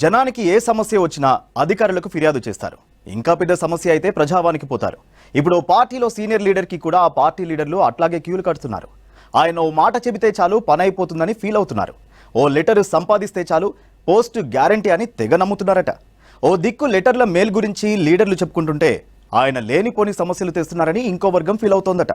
జనానికి ఏ సమస్య వచ్చినా అధికారులకు ఫిర్యాదు చేస్తారు. ఇంకా పెద్ద సమస్య అయితే ప్రజావానికి పోతారు. ఇప్పుడు పార్టీలో సీనియర్ లీడర్కి కూడా ఆ పార్టీ లీడర్లు అట్లాగే క్యూలు కడుతున్నారు. ఆయన ఓ మాట చెబితే చాలు పని అయిపోతుందని ఫీల్ అవుతున్నారు. ఓ లెటర్ సంపాదిస్తే చాలు పోస్ట్ గ్యారంటీ అని తెగ నమ్ముతున్నారట. ఓ దిక్కు లెటర్ల మేల్ గురించి లీడర్లు చెప్పుకుంటుంటే ఆయన లేనిపోని సమస్యలు తెస్తున్నారని ఇంకో వర్గం ఫీల్ అవుతోందట.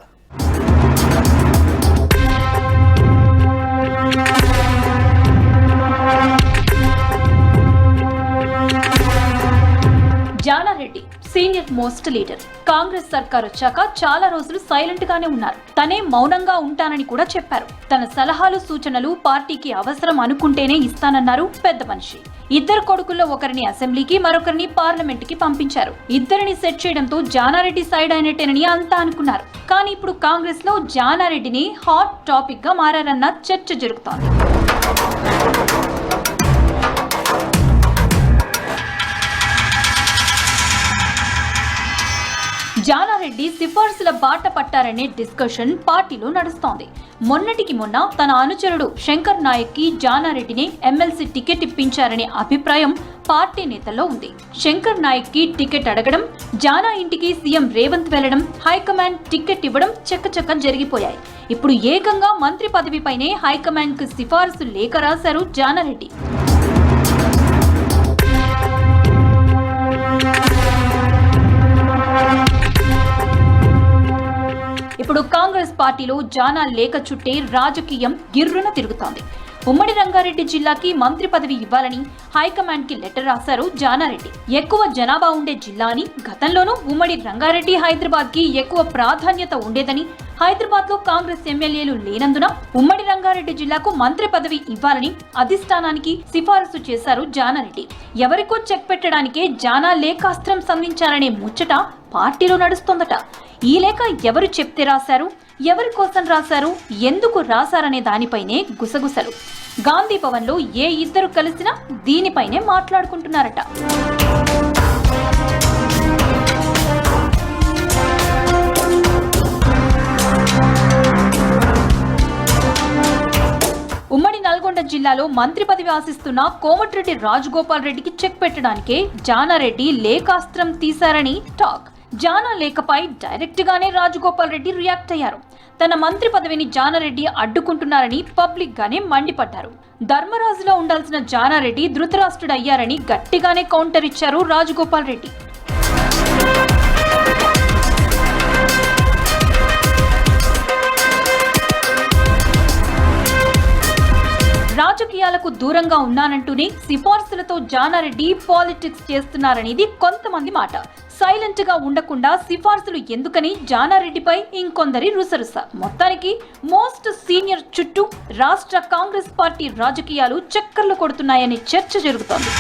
Jana Reddy senior most leader. Congress సర్కార్ వచ్చాక చాలా రోజులు సైలెంట్ గానే ఉన్నారు. తనే మౌనంగా ఉంటానని కూడా చెప్పారు. తన సలహాలు సూచనలు పార్టీకి అవసరం అనుకుంటేనే ఇస్తానన్నారు పెద్ద మనిషి. ఇద్దరు కొడుకుల్లో ఒకరిని అసెంబ్లీకి మరొకరిని పార్లమెంట్ కి పంపించారు. ఇద్దరిని సెట్ చేయడంతో జానారెడ్డి సైడ్ అయినట్టేనని అంతా అనుకున్నారు. కానీ ఇప్పుడు కాంగ్రెస్ లో జానారెడ్డిని హాట్ టాపిక్ గా మారారన్న చర్చ జరుగుతోంది. జానారెడ్డి సిఫార్సుల బాట పట్టారనే డిస్కషన్ పార్టీలో నడుస్తోంది. మొన్నటికి మొన్న తన అనుచరుడు శంకర్ నాయక్ కి జానారెడ్డిని ఎమ్మెల్సీ టికెట్ ఇప్పించారనే అభిప్రాయం పార్టీ నేతల్లో ఉంది. శంకర్ నాయక్ కి టికెట్ అడగడం, జానా ఇంటికి సీఎం రేవంత్ వెళ్లడం, హైకమాండ్ టికెట్ ఇవ్వడం చక్కచక్క జరిగిపోయాయి. ఇప్పుడు ఏకంగా మంత్రి పదవిపైనే హైకమాండ్ కు సిఫార్సు లేఖ రాశారు జానారెడ్డి. ఇప్పుడు కాంగ్రెస్ పార్టీలో జానా లేఖ చుట్టే రాజకీయం గిర్రున తిరుగుతోంది. ఉమ్మడి రంగారెడ్డి జిల్లాకి మంత్రి పదవి ఇవ్వాలని హైకమాండ్ కి లెటర్ రాశారు జానారెడ్డి. ఎక్కువ జనాభా ఉండే జిల్లా అని, గతంలోనూ ఉమ్మడి రంగారెడ్డి హైదరాబాద్ కి ఎక్కువ ప్రాధాన్యత ఉండేదని, హైదరాబాద్ లో కాంగ్రెస్ ఎమ్మెల్యేలు లేనందున ఉమ్మడి రంగారెడ్డి జిల్లాకు మంత్రి పదవి ఇవ్వాలని అధిష్టానానికి సిఫారసు చేశారు జానారెడ్డి. ఎవరికో చెక్ పెట్టడానికే జానా లేఖాస్త్రం సంధించారనే ముచ్చట పార్టీలో నడుస్తోందట. ఈ లేఖ ఎవరు చెప్తే రాశారు, ఎవరి కోసం రాశారు, ఎందుకు రాశారనే దానిపైనే గుసగుసలు. గాంధీ భవన్ లో ఏ ఇద్దరు కలిసినా దీనిపైనే మాట్లాడుకుంటున్నారట. ఉమ్మడి నల్గొండ జిల్లాలో మంత్రి పదవి ఆశిస్తున్న కోమటిరెడ్డి రాజగోపాల్ రెడ్డికి చెక్ పెట్టడానికే జానారెడ్డి లేఖాస్త్రం తీశారని టాక్. జానా లేఖపై డైరెక్ట్ గానే రాజగోపాల్ రెడ్డి రియాక్ట్ అయ్యారు. తన మంత్రి పదవిని జానారెడ్డి అడ్డుకుంటున్నారని పబ్లిక్ గానే మండిపడ్డారు. ధర్మరాజులో ఉండాల్సిన జానారెడ్డి ధృతరాష్ట్రుడు అయ్యారని గట్టిగానే కౌంటర్ ఇచ్చారు రాజగోపాల్ రెడ్డి. రాజకీయాలకు దూరంగా ఉన్నానంటూనే సిఫార్సులతో జానారెడ్డి పాలిటిక్స్ చేస్తున్నారనేది కొంతమంది మాట. సైలెంట్ గా ఉండకుండా సిఫార్సులు ఎందుకని జానారెడ్డిపై ఇంకొందరి రుసరుస. మొత్తానికి మోస్ట్ సీనియర్ చుట్టూ రాష్ట్ర కాంగ్రెస్ పార్టీ రాజకీయాలు చక్కర్లు కొడుతున్నాయనే చర్చ జరుగుతోంది.